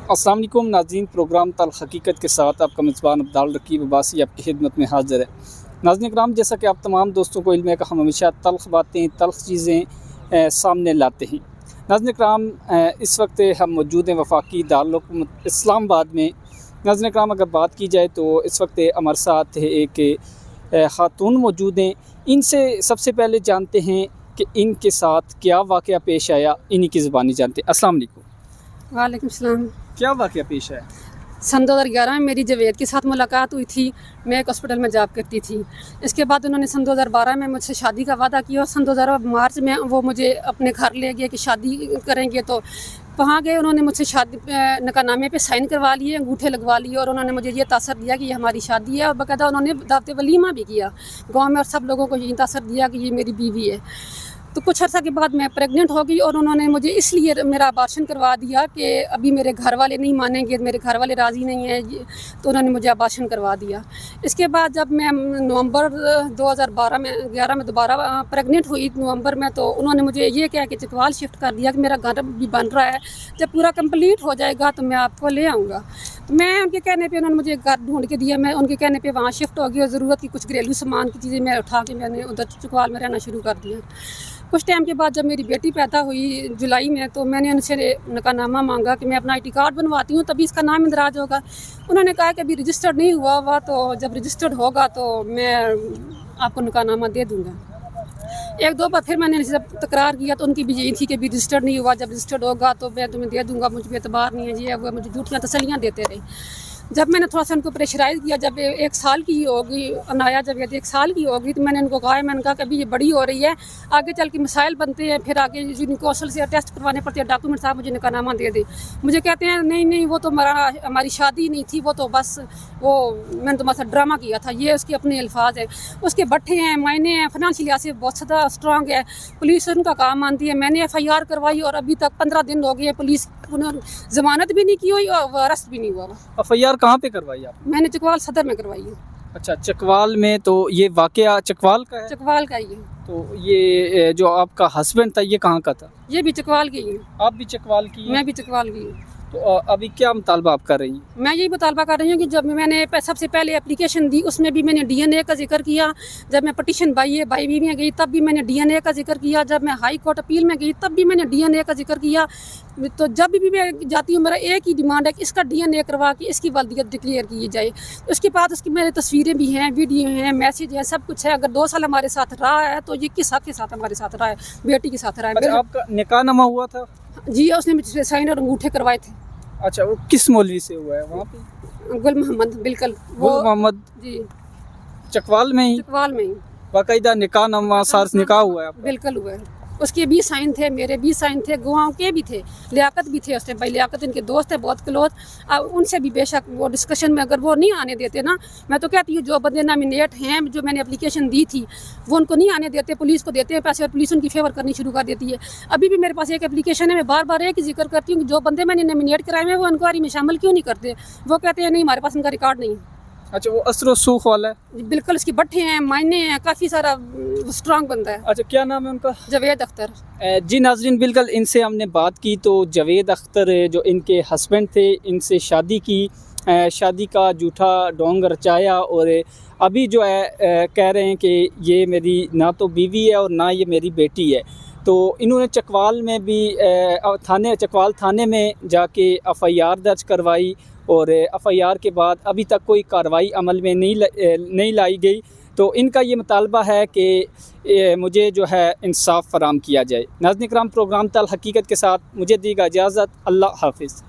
अस्सलाम वालेकुम नाज़रीन, प्रोग्राम तल हकीकत के साथ आपका मेज़बान अब्दाल रकीब अब्बासी आपकी खिदमत में हाज़िर है। नाज़रीन कराम, जैसा कि आप तमाम दोस्तों को इल्म है कि हम हमेशा तल्ख़ बातें, तल्ख़ चीज़ें सामने लाते हैं। नाज़रीन कराम, इस वक्त हम मौजूद हैं वफाकी दारुल हुकूमत इस्लामाबाद में। नाज़रीन कराम, अगर बात की जाए तो इस वक्त हमारे साथ एक ख़ातून मौजूद हैं। इनसे सबसे पहले जानते हैं कि इनके साथ क्या वाक़या पेश आया, इन्हीं की ज़ुबानी जानते हैं। अस्सलाम वालेकुम। वालेकुम सलाम। क्या वाक़या पेश आया? सन 2011 में मेरी जवेद के साथ मुलाकात हुई थी। मैं एक हॉस्पिटल में जॉब करती थी। इसके बाद उन्होंने सन 2012 में मुझसे शादी का वादा किया और सन 2012 मार्च में वो मुझे अपने घर ले गए कि शादी करेंगे। तो वहाँ गए, उन्होंने मुझसे शादी निकाहनामे पे साइन करवा लिए, अंगूठे लगवा लिए और उन्होंने मुझे ये तासर दिया कि ये हमारी शादी है। और बाकायदा उन्होंने दावत वलीमा भी किया गाँव में और सब लोगों को ये तासर दिया कि ये मेरी बीवी है। तो कुछ अर्सा के बाद मैं प्रेग्नेंट हो गई और उन्होंने मुझे इसलिए मेरा अबार्शन करवा दिया कि अभी मेरे घर वाले नहीं मानेंगे, मेरे घर वाले राज़ी नहीं हैं, तो उन्होंने मुझे अबार्शन करवा दिया। इसके बाद जब मैं नवंबर 2011 में दोबारा प्रेग्नेंट हुई नवंबर में, तो उन्होंने मुझे ये कहा कि चकवाल शिफ्ट कर दिया कि मेरा घर भी बन रहा है, जब पूरा कंप्लीट हो जाएगा तो मैं आपको ले आऊँगा। तो मैं उनके कहने पे उन्होंने मुझे घर ढूंढ के दिया। मैं उनके कहने पे वहाँ शिफ्ट हो गई और ज़रूरत की कुछ घरेलू सामान की चीज़ें मैं उठा के मैंने उधर चकवाल में रहना शुरू कर दिया। कुछ टाइम के बाद जब मेरी बेटी पैदा हुई जुलाई में, तो मैंने उनसे निकाहनामा मांगा कि मैं अपना IT कार्ड बनवाती हूँ तभी इसका नाम इंदराज होगा। उन्होंने कहा कि अभी रजिस्टर्ड नहीं हुआ, तो जब रजिस्टर्ड होगा तो मैं आपको निकाहनामा दे दूँगा। एक दो बार फिर मैंने जब तकरार किया तो उनकी भी यही थी कि अभी रजिस्टर्ड नहीं हुआ, जब रजिस्टर्ड होगा तो मैं तुम्हें दे दूँगा, मुझ पर एतबार नहीं है, ये वो मुझे झूठियाँ तसल्लियाँ देते रहे। जब मैंने थोड़ा सा उनको प्रेशराइज़ किया, जब 1 साल की होगी अनाया, जब ये 1 साल की होगी, तो मैंने उनको कहा, मैंने कहा कि अभी ये बड़ी हो रही है, आगे चल के मसाइल बनते हैं, फिर आगे इनको असल से टेस्ट करवाने पड़ते हैं, डॉक्यूमेंट साहब मुझे निकाहनामा दे दे। मुझे कहते हैं नहीं नहीं, वो तो हमारी शादी नहीं थी, वो तो बस वो मैंने तुम्हारे साथ ड्रामा किया था, ये उसके अपने अल्फाज है। उसके भट्ठे हैं, मायने हैं, फाइनेंशियल लिहाज से बहुत ज़्यादा स्ट्रॉन्ग है, पुलिस उनका काम मानती है। मैंने FIR करवाई और अभी तक 15 दिन हो गए, पुलिस उन्होंने ज़मानत भी नहीं की हुई और अरेस्ट भी नहीं हुआ। FIR कहाँ पे करवाई आप? मैंने चकवाल सदर में करवाई है। अच्छा, चकवाल में। तो ये वाक़या चकवाल का है? चकवाल का ही है। तो ये जो आपका हस्बैंड था, ये कहाँ का था? ये भी चकवाल की है। आप भी चकवाल की हैं? मैं भी चकवाल की हूँ। तो अभी क्या मुतालबा आप कर रही हैं? मैं यही मुतालबा कर रही हूँ कि जब मैंने सबसे पहले एप्लीकेशन दी, उसमें भी मैंने DNA का जिक्र किया। जब मैं पटिशन बाई भी में गई तब भी मैंने DNA का जिक्र किया। जब मैं हाई कोर्ट अपील में गई तब भी मैंने DNA का जिक्र किया। तो जब भी मैं जाती हूँ, मेरा एक ही डिमांड है कि इसका DNA करवा के इसकी वल्दियत डिक्लेयर की जाए। उसके बाद उसकी मेरी तस्वीरें भी हैं, वीडियो हैं, मैसेज है, सब कुछ है। अगर 2 साल हमारे साथ रहा है तो ये किस हक के साथ हमारे साथ रहा है? बेटी के साथ रहा है। अच्छा, आपका निकाहनामा हुआ था? जी, उसने मुझसे साइन और अंगूठे करवाए थे। अच्छा, वो किस मौलवी से हुआ है वहाँ पे? गुल मोहम्मद, बिल्कुल गुल मोहम्मद जी, चकवाल में ही चकवाल में ही बाकायदा निकाहनामा सार्स निकाह हुआ है आपका? बिल्कुल हुआ है। उसके भी साइन थे, मेरे भी साइन थे, गाँव के भी थे, लियाकत भी थे। उसने भाई लियाकत इनके दोस्त है बहुत क्लोज, उनसे भी बेशक वो डिस्कशन में अगर वो नहीं आने देते ना, मैं तो कहती हूँ जो बंदे नॉमिनेट हैं, जो मैंने एप्लीकेशन दी थी, वो उनको नहीं आने देते, पुलिस को देते हैं पैसे और पुलिस उनकी फेवर करनी शुरू कर देती है। अभी भी मेरे पास एक एप्लीकेशन है, मैं बार बार एक ही जिक्र करती हूँ कि जो बंदे मैंने नॉमिनेट कराए हैं वो इंक्वायरी में शामिल क्यों नहीं करते? वो कहते हैं नहीं, हमारे पास उनका रिकॉर्ड नहीं है। अच्छा, वो असर सूख वाला है? बिल्कुल, उसकी भट्ठे हैं, मायने हैं, काफ़ी सारा स्ट्रॉन्ग बंदा है। अच्छा, क्या नाम है उनका? जावेद अख्तर। जी नाज़रीन, बिल्कुल इनसे हमने बात की तो जावेद अख्तर जो इनके हस्बैंड थे, इनसे शादी की, शादी का झूठा ढोंग रचाया और अभी जो है कह रहे हैं कि ये मेरी ना तो बीवी है और ना ये मेरी बेटी है। तो इन्होंने चकवाल में भी चकवाल थाने में जाके FIR दर्ज करवाई और FIR के बाद अभी तक कोई कार्रवाई अमल में नहीं लाई गई। तो इनका ये मुतालबा है कि मुझे जो है इंसाफ फराहम किया जाए। नाज़रीन किराम, प्रोग्राम तल हकीकत के साथ मुझे दीगा इजाज़त। अल्लाह हाफ़िज़।